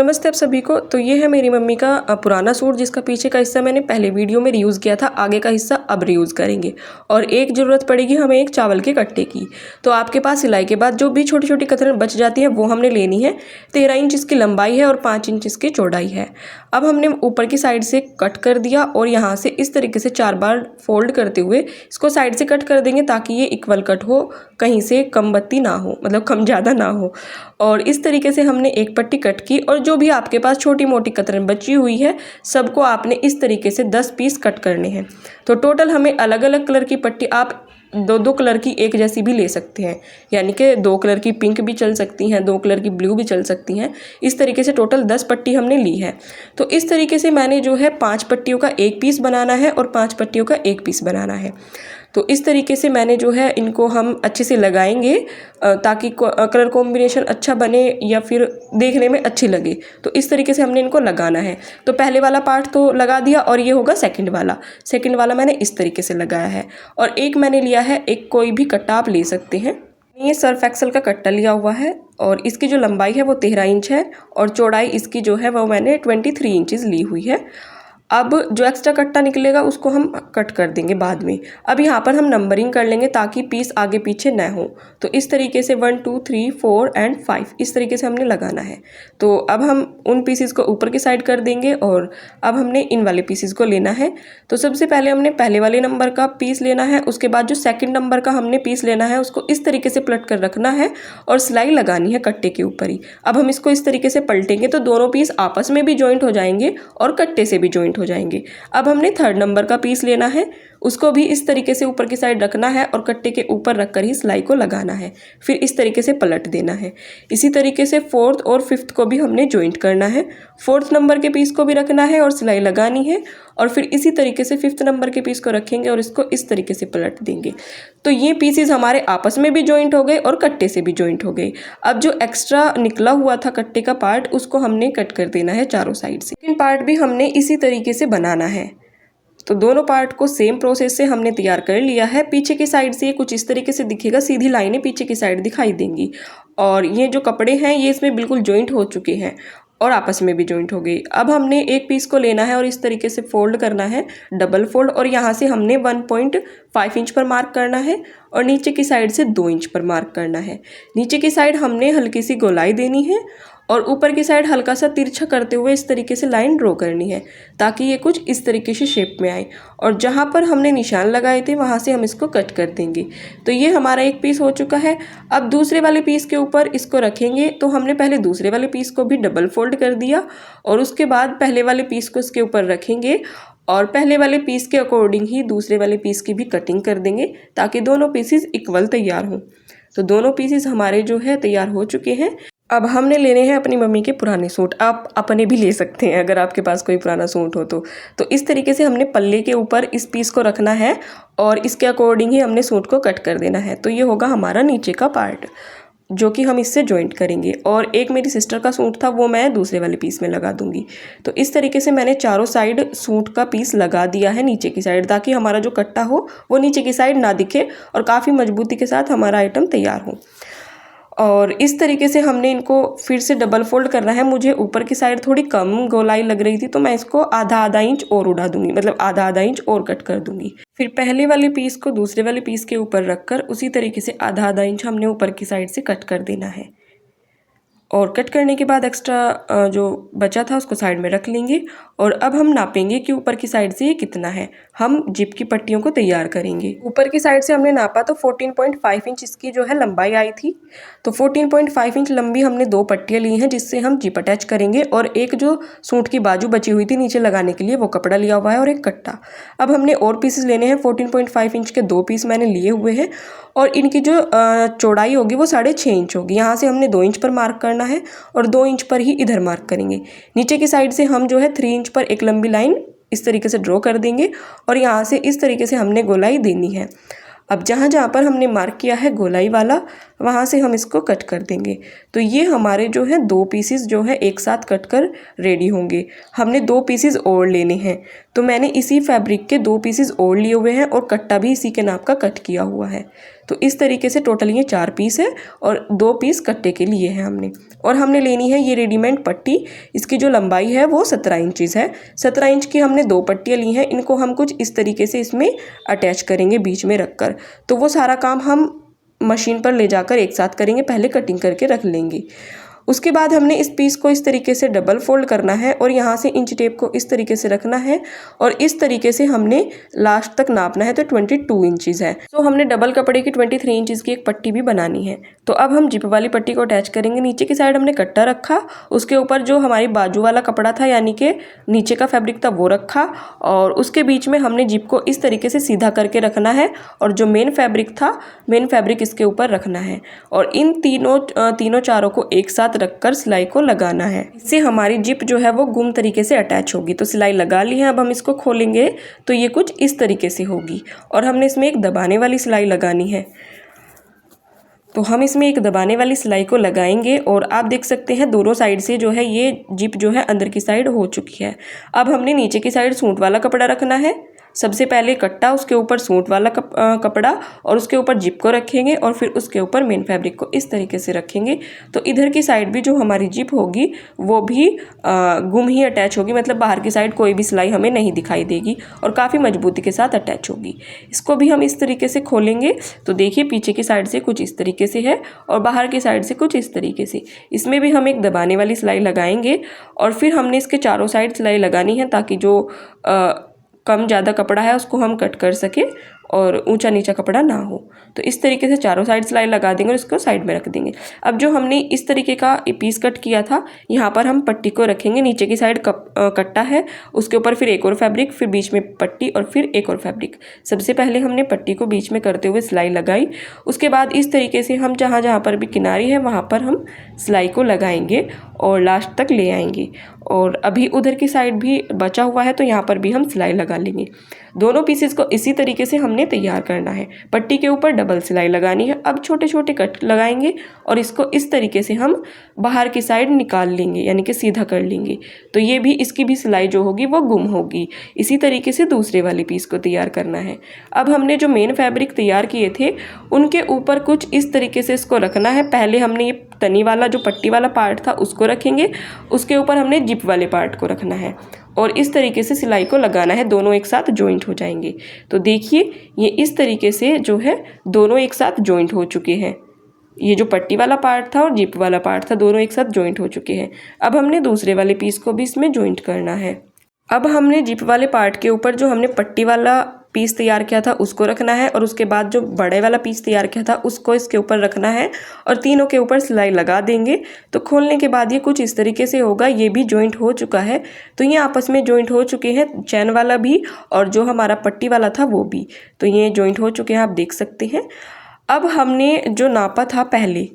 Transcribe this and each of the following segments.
नमस्ते आप सभी को। तो ये है मेरी मम्मी का पुराना सूट जिसका पीछे का हिस्सा मैंने पहले वीडियो में रीयूज़ किया था, आगे का हिस्सा अब रीयूज़ करेंगे। और एक ज़रूरत पड़ेगी हमें एक चावल के कट्टे की। तो आपके पास सिलाई के बाद जो भी छोटी छोटी कतरन बच जाती है वो हमने लेनी है। 13 इंच इसकी लंबाई है और 5 इंच इसकी चौड़ाई है। अब हमने ऊपर की साइड से कट कर दिया और यहाँ से इस तरीके से 4 बार फोल्ड करते हुए इसको साइड से कट कर देंगे ताकि ये इक्वल कट हो, कहीं से कम बत्ती ना हो, मतलब कम ज़्यादा ना हो। और इस तरीके से हमने एक पट्टी कट की और जो भी आपके पास छोटी मोटी कतरन बची हुई है सबको आपने इस तरीके से 10 पीस कट करने हैं। तो टोटल हमें अलग अलग कलर की पट्टी, आप दो कलर की एक जैसी भी ले सकते हैं, यानी कि 2 कलर की पिंक भी चल सकती हैं, 2 कलर की ब्लू भी चल सकती हैं। इस तरीके से टोटल 10 पट्टी हमने ली है। तो इस तरीके से मैंने जो है 5 पट्टियों का एक पीस बनाना है और 5 पट्टियों का एक पीस बनाना है। तो इस तरीके से मैंने जो है इनको हम अच्छे से लगाएंगे ताकि कलर कॉम्बिनेशन अच्छा बने या फिर देखने में अच्छी लगे। तो इस तरीके से हमने इनको लगाना है। तो पहले वाला पार्ट तो लगा दिया और ये होगा सेकंड वाला मैंने इस तरीके से लगाया है। और एक मैंने लिया है, एक कोई भी कट्टा आप ले सकते हैं। ये सर्फ एक्सल का कट्टा लिया हुआ है और इसकी जो लंबाई है वो 13 इंच है और चौड़ाई इसकी जो है वो मैंने 23 इंचेस ली हुई है। अब जो एक्स्ट्रा कट्टा निकलेगा उसको हम कट कर देंगे बाद में। अब यहाँ पर हम नंबरिंग कर लेंगे ताकि पीस आगे पीछे न हो। तो इस तरीके से 1 2 3 4 एंड 5 इस तरीके से हमने लगाना है। तो अब हम उन पीसेस को ऊपर की साइड कर देंगे और अब हमने इन वाले पीसेस को लेना है। तो सबसे पहले हमने पहले वाले नंबर का पीस लेना है, उसके बाद जो सेकंड नंबर का हमने पीस लेना है उसको इस तरीके से पलट कर रखना है और सिलाई लगानी है कट्टे के ऊपर ही। अब हम इसको इस तरीके से पलटेंगे तो दोनों पीस आपस में भी जॉइंट हो जाएंगे और कट्टे से भी जॉइंट हो जाएंगे। अब हमने थर्ड नंबर का पीस लेना है, उसको भी इस तरीके से ऊपर की साइड रखना है और कट्टे के ऊपर रखकर ही सिलाई को लगाना है। फिर इस तरीके से पलट देना है। इसी तरीके से फोर्थ और फिफ्थ को भी हमने जॉइंट करना है। फोर्थ नंबर के पीस को भी रखना है और सिलाई लगानी है और फिर इसी तरीके से फिफ्थ नंबर के पीस को रखेंगे और इसको इस तरीके से पलट देंगे। तो ये पीसेस हमारे आपस में भी जॉइंट हो गए और कट्टे से भी जॉइंट हो गए। अब जो एक्स्ट्रा निकला हुआ था कट्टे का पार्ट उसको हमने कट कर देना है चारों साइड से। सेकंड पार्ट भी हमने इसी तरीके से बनाना है। तो दोनों पार्ट को सेम प्रोसेस से हमने तैयार कर लिया है। पीछे की साइड से कुछ इस तरीके से दिखेगा, सीधी लाइनें पीछे की साइड दिखाई देंगी और ये जो कपड़े हैं ये इसमें बिल्कुल जॉइंट हो चुके हैं और आपस में भी जॉइंट हो गई। अब हमने एक पीस को लेना है और इस तरीके से फोल्ड करना है, डबल फोल्ड, और यहाँ से हमने 1.5 इंच पर मार्क करना है और नीचे की साइड से 2 इंच पर मार्क करना है। नीचे की साइड हमने हल्की सी गोलाई देनी है और ऊपर की साइड हल्का सा तिरछा करते हुए इस तरीके से लाइन ड्रॉ करनी है ताकि ये कुछ इस तरीके से शेप में आए। और जहाँ पर हमने निशान लगाए थे वहाँ से हम इसको कट कर देंगे। तो ये हमारा एक पीस हो चुका है। अब दूसरे वाले पीस के ऊपर इसको रखेंगे। तो हमने पहले दूसरे वाले पीस को भी डबल फोल्ड कर दिया और उसके बाद पहले वाले पीस को इसके ऊपर रखेंगे और पहले वाले पीस के अकॉर्डिंग ही दूसरे वाले पीस की भी कटिंग कर देंगे ताकि दोनों पीसेस इक्वल तैयार हों। तो दोनों पीसेस हमारे जो है तैयार हो चुके हैं। अब हमने लेने हैं अपनी मम्मी के पुराने सूट। आप अपने भी ले सकते हैं अगर आपके पास कोई पुराना सूट हो तो इस तरीके से हमने पल्ले के ऊपर इस पीस को रखना है और इसके अकॉर्डिंग ही हमने सूट को कट कर देना है। तो ये होगा हमारा नीचे का पार्ट जो कि हम इससे जॉइंट करेंगे। और एक मेरी सिस्टर का सूट था वो मैं दूसरे वाले पीस में लगा दूंगी। तो इस तरीके से मैंने चारों साइड सूट का पीस लगा दिया है नीचे की साइड, ताकि हमारा जो कट्टा हो वो नीचे की साइड ना दिखे और काफ़ी मजबूती के साथ हमारा आइटम तैयार हो। और इस तरीके से हमने इनको फिर से डबल फोल्ड करना है। मुझे ऊपर की साइड थोड़ी कम गोलाई लग रही थी तो मैं इसको आधा इंच और उड़ा दूंगी, मतलब आधा इंच और कट कर दूंगी। फिर पहले वाले पीस को दूसरे वाले पीस के ऊपर रखकर उसी तरीके से आधा इंच हमने ऊपर की साइड से कट कर देना है। और कट करने के बाद एक्स्ट्रा जो बचा था उसको साइड में रख लेंगे। और अब हम नापेंगे कि ऊपर की साइड से ये कितना है। हम जिप की पट्टियों को तैयार करेंगे। ऊपर की साइड से हमने नापा तो 14.5 इंच इसकी जो है लंबाई आई थी। तो 14.5 इंच लंबी हमने 2 पट्टियाँ ली हैं जिससे हम जिप अटैच करेंगे। और एक जो सूट की बाजू बची हुई थी नीचे लगाने के लिए वो कपड़ा लिया हुआ है और एक कट्टा। अब हमने और पीसेस लेने हैं। 14.5 इंच के 2 पीस मैंने लिए हुए हैं और इनकी जो चौड़ाई होगी वो 6.5 इंच होगी। यहाँ से हमने 2 इंच पर मार्क करना है और 2 इंच पर ही इधर मार्क करेंगे। नीचे की साइड से हम जो है 3 इंच पर एक लंबी लाइन इस तरीके से ड्रॉ कर देंगे और यहाँ से इस तरीके से हमने गोलाई देनी है। अब जहाँ जहाँ पर हमने मार्क किया है गोलाई वाला वहाँ से हम इसको कट कर देंगे। तो ये हमारे जो है 2 पीसेस जो है एक साथ कट कर रेडी होंगे। हमने 2 पीसेस और लेने हैं। तो मैंने इसी फैब्रिक के 2 पीसेस और लिए हुए हैं और कट्टा भी इसी के नाप का कट किया हुआ है। तो इस तरीके से टोटल ये 4 पीस है और 2 पीस कट्टे के लिए हैं हमने। और हमने लेनी है ये रेडीमेड पट्टी। इसकी जो लंबाई है वो 17 इंचज़ है। 17 इंच की हमने 2 पट्टियाँ ली हैं। इनको हम कुछ इस तरीके से इसमें अटैच करेंगे बीच में रख कर। तो वो सारा काम हम मशीन पर ले जाकर एक साथ करेंगे, पहले कटिंग करके रख लेंगे। उसके बाद हमने इस पीस को इस तरीके से डबल फोल्ड करना है और यहाँ से इंच टेप को इस तरीके से रखना है और इस तरीके से हमने लास्ट तक नापना है। तो 22 इंचज़ है। तो हमने डबल कपड़े की 23 इंचज़ की एक पट्टी भी बनानी है। तो अब हम जिप वाली पट्टी को अटैच करेंगे। नीचे की साइड हमने कट्टा रखा, उसके ऊपर जो हमारी बाजू वाला कपड़ा था यानी कि नीचे का फैब्रिक था वो रखा और उसके बीच में हमने जिप को इस तरीके से सीधा करके रखना है और जो मेन फैब्रिक था, मेन फैब्रिक इसके ऊपर रखना है और इन तीनों चारों को एक साथ रखकर सिलाई को लगाना है। इससे हमारी जिप जो है वो गुम तरीके से अटैच होगी। तो सिलाई लगा ली है। अब हम इसको खोलेंगे तो ये कुछ इस तरीके से होगी और हमने इसमें एक दबाने वाली सिलाई लगानी है। तो हम इसमें एक दबाने वाली सिलाई को लगाएंगे और आप देख सकते हैं दोनों साइड से जो है ये जिप जो है अंदर की साइड हो चुकी है। अब हमने नीचे की साइड सूट वाला कपड़ा रखना है। सबसे पहले कट्टा, उसके ऊपर सूट वाला कपड़ा और उसके ऊपर जिप को रखेंगे और फिर उसके ऊपर मेन फैब्रिक को इस तरीके से रखेंगे। तो इधर की साइड भी जो हमारी जिप होगी वो भी गुम ही अटैच होगी, मतलब बाहर की साइड कोई भी सिलाई हमें नहीं दिखाई देगी और काफ़ी मजबूती के साथ अटैच होगी। इसको भी हम इस तरीके से खोलेंगे तो देखिए पीछे की साइड से कुछ इस तरीके से है और बाहर की साइड से कुछ इस तरीके से। इसमें भी हम एक दबाने वाली सिलाई लगाएंगे और फिर हमने इसके चारों साइड सिलाई लगानी है ताकि जो कम ज़्यादा कपड़ा है उसको हम कट कर सके और ऊंचा नीचा कपड़ा ना हो। तो इस तरीके से चारों साइड सिलाई लगा देंगे और इसको साइड में रख देंगे। अब जो हमने इस तरीके का पीस कट किया था यहाँ पर हम पट्टी को रखेंगे। नीचे की साइड कट्टा है, उसके ऊपर फिर एक और फैब्रिक, फिर बीच में पट्टी और फिर एक और फैब्रिक। सबसे पहले हमने पट्टी को बीच में करते हुए सिलाई लगाई। उसके बाद इस तरीके से हम जहाँ जहाँ पर भी किनारी है वहाँ पर हम सिलाई को लगाएंगे और लास्ट तक ले आएंगे। और अभी उधर की साइड भी बचा हुआ है तो यहाँ पर भी हम सिलाई लगा लेंगे। दोनों पीसेस को इसी तरीके से हमने तैयार करना है। पट्टी के ऊपर डबल सिलाई लगानी है। अब छोटे छोटे कट लगाएंगे और इसको इस तरीके से हम बाहर की साइड निकाल लेंगे यानी कि सीधा कर लेंगे। तो ये भी, इसकी भी सिलाई जो होगी वो गुम होगी। इसी तरीके से दूसरे वाले पीस को तैयार करना है। अब हमने जो मेन फैब्रिक तैयार किए थे उनके ऊपर कुछ इस तरीके से इसको रखना है। पहले हमने ये तनी वाला जो पट्टी वाला पार्ट था उसको रखेंगे, उसके ऊपर हमने जिप वाले पार्ट को रखना है और इस तरीके से सिलाई को लगाना है। दोनों एक साथ जॉइंट हो जाएंगे। तो देखिए ये इस तरीके से जो है दोनों एक साथ जॉइंट हो चुके हैं। ये जो पट्टी वाला पार्ट था और जिप वाला पार्ट था दोनों एक साथ जॉइंट हो चुके हैं। अब हमने दूसरे वाले पीस को भी इसमें जॉइंट करना है। अब हमने जिप वाले पार्ट के ऊपर जो हमने पट्टी वाला पीस तैयार किया था उसको रखना है और उसके बाद जो बड़े वाला पीस तैयार किया था उसको इसके ऊपर रखना है और तीनों के ऊपर सिलाई लगा देंगे। तो खोलने के बाद ये कुछ इस तरीके से होगा। ये भी जॉइंट हो चुका है। तो ये आपस में जॉइंट हो चुके हैं, चैन वाला भी और जो हमारा पट्टी वाला था वो भी। तो ये जॉइंट हो चुके हैं, आप देख सकते हैं। अब हमने जो नापा था पहले,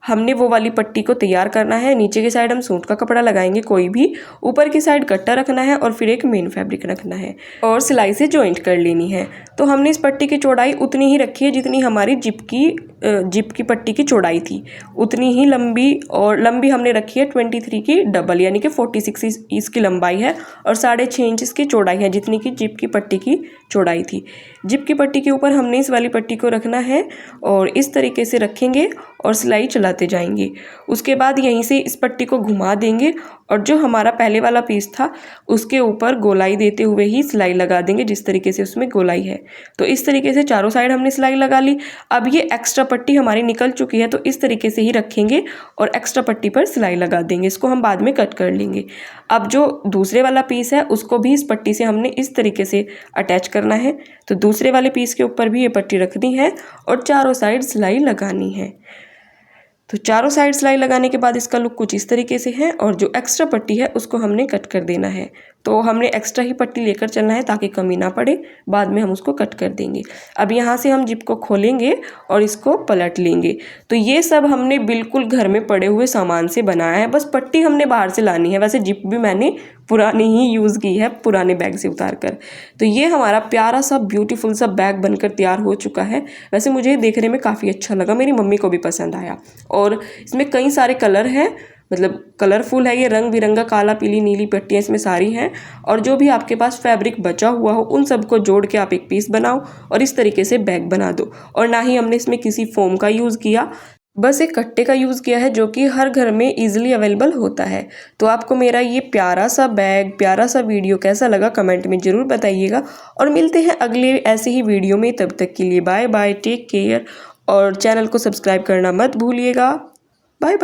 हमने वो वाली पट्टी को तैयार करना है। नीचे की साइड हम सूट का कपड़ा लगाएंगे कोई भी, ऊपर की साइड कट्टा रखना है और फिर एक मेन फैब्रिक रखना है और सिलाई से जॉइंट कर लेनी है। तो हमने इस पट्टी की चौड़ाई उतनी ही रखी है जितनी हमारी जिप की पट्टी की चौड़ाई थी, उतनी ही लंबी। और लंबी हमने रखी है 23 की डबल यानी कि 46 इसकी लंबाई है और 6.5 इंच इसकी चौड़ाई है जितनी की जिप की पट्टी की चौड़ाई थी। जिप की पट्टी के ऊपर हमने इस वाली पट्टी को रखना है और इस तरीके से रखेंगे और सिलाई चलाते जाएंगे। उसके बाद यहीं से इस पट्टी को घुमा देंगे और जो हमारा पहले वाला पीस था उसके ऊपर गोलाई देते हुए ही सिलाई लगा देंगे जिस तरीके से उसमें गोलाई है। तो इस तरीके से चारों साइड हमने सिलाई लगा ली। अब ये एक्स्ट्रा पट्टी हमारी निकल चुकी है तो इस तरीके से ही रखेंगे और एक्स्ट्रा पट्टी पर सिलाई लगा देंगे। इसको हम बाद में कट कर लेंगे। अब जो दूसरे वाला पीस है उसको भी इस पट्टी से हमने इस तरीके से अटैच करना है। तो दूसरे वाले पीस के ऊपर भी ये पट्टी रखनी है और चारों साइड सिलाई लगानी है। तो चारों साइड सिलाई लगाने के बाद इसका लुक कुछ इस तरीके से है और जो एक्स्ट्रा पट्टी है उसको हमने कट कर देना है। तो हमने एक्स्ट्रा ही पट्टी लेकर चलना है ताकि कमी ना पड़े, बाद में हम उसको कट कर देंगे। अब यहाँ से हम जिप को खोलेंगे और इसको पलट लेंगे। तो ये सब हमने बिल्कुल घर में पड़े हुए सामान से बनाया है, बस पट्टी हमने बाहर से लानी है। वैसे जिप भी मैंने पुरानी ही यूज़ की है, पुराने बैग से उतार कर। तो ये हमारा प्यारा सा ब्यूटीफुल सा बैग बनकर तैयार हो चुका है। वैसे मुझे देखने में काफ़ी अच्छा लगा, मेरी मम्मी को भी पसंद आया और इसमें कई सारे कलर हैं। मतलब कलरफुल है ये, रंग बिरंगा काला पीली नीली पट्टियाँ इसमें सारी हैं। और जो भी आपके पास फैब्रिक बचा हुआ हो उन सबको जोड़ के आप एक पीस बनाओ और इस तरीके से बैग बना दो। और ना ही हमने इसमें किसी फोम का यूज़ किया, बस एक कट्टे का यूज़ किया है जो कि हर घर में इजीली अवेलेबल होता है। तो आपको मेरा ये प्यारा सा बैग, प्यारा सा वीडियो कैसा लगा कमेंट में ज़रूर बताइएगा। और मिलते हैं अगले ऐसे ही वीडियो में, तब तक के लिए बाय बाय, टेक केयर। और चैनल को सब्सक्राइब करना मत भूलिएगा। Bye bye.